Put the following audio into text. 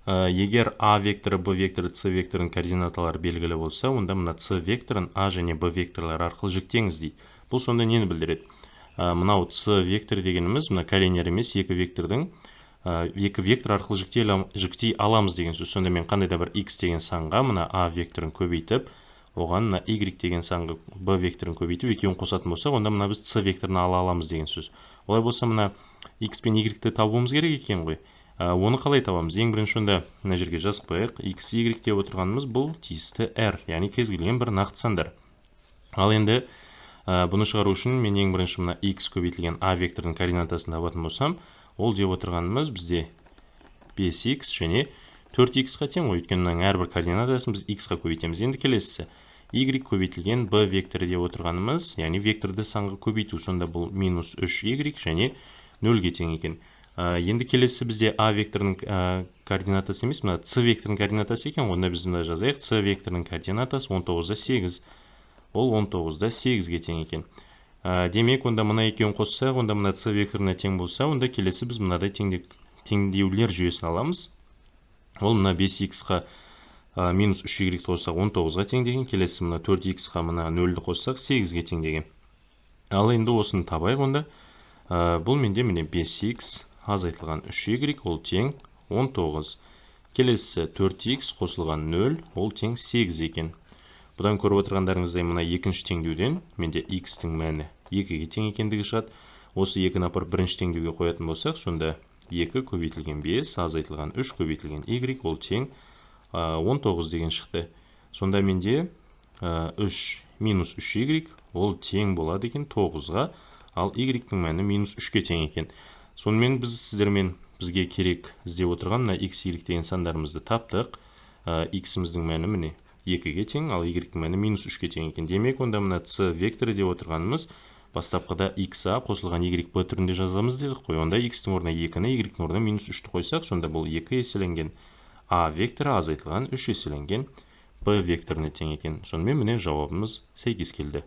егер А векторы, Б векторы, С векторының координаталары белгілі болса, онда мына С векторын А және Б векторлары арқылы жіктеңіз дейді. Бұл сонда нені білдіреді? Мынау С вектор дегеніміз, мына коллинер емес, екі вектор арқылы жіктей аламыз деген сөз. Сонда мен қандай да бір X деген санға мына А векторын көбейтіп, оған мына Y деген санға B векторын көбейтіп, екеуін қосатын болсақ, онда мына біз С векторын ала аламыз деген сөз. Олай болса, мына X пен Y-ті табуымыз керек екен ғой. Оны қалай табамыз? Ең бірінші онда мына жерге жазып қояйық. X, Y деп отырғанымыз бұл тиісті R, яғни кез келген бір нақты сандар. Ал енді бұны шығару үшін мен ең бірінші мына X көбейтілген А векторының координатасын табатын болсам, ол деп отырғанымыз бізде 5X және 4X-қа тең ғой. Өйткені мынаның әрбір координатасын біз X-қа көбейтеміз. Енді келесісі Y көбейтілген B векторы деп отырғанымыз, яғни векторды санға көбейту. Сонда бұл минус 3Y және 0-ге тең екен. Енді келесі бізде А векторының координатасы емес, мына С векторының координатасы екен. Онда біз мына жазайық. С векторының координатасы 19-да 8. Ол 19-да 8-ге тең екен. Демек, онда мына екеуін қоссақ, онда мына С векторына тең болса, онда келесі біз мынадай теңдеулер жүйесін аламыз. Ол мына 5X-қа минус 3Y қоссақ 19-ға тең деген. Келесі мына 4X-қа мына 0-ді қоссақ 8-ге тең деген. Ал енді осыны табайық онда. Бұл менде міне 5X азайтылған 3Y ол тең 19. Келесі 4X қосылған 0 ол тең 8 екен. Бұдан көріп отырғандарыңыздай мына екінші теңдеуден менде X-тің мәні 2-ге тең екендігі шығады. Осы 2-ні апарып бірінші теңдеуге қоятын болсақ, сонда 2 көбейтілген 5 азайтылған 3 көбейтілген Y ол тең 19 деген шықты. Сонда менде 3 минус 3Y ол тең болады екен 9-ға, ал Y-тің мәні минус 3-ке тең екен. Сонымен бізге керек іздеп отырған мына X, Y деген сандарымызды таптық. X-іміздің мәні міне 2-ге тең, ал Y-тің мәні минус 3-ке тең екен. Демек, онда мына С векторы деп отырғанымыз бастапқыда XA қосылған YB түрінде жазамыз дедік қой. Онда X-тің орнына 2-ні, Y-тің орнына минус 3-ті қойсақ, сонда бұл 2 еселенген А векторы азайтылған 3 еселенген B векторына тең екен. Сонымен міне жауабымыз сәйкес келді.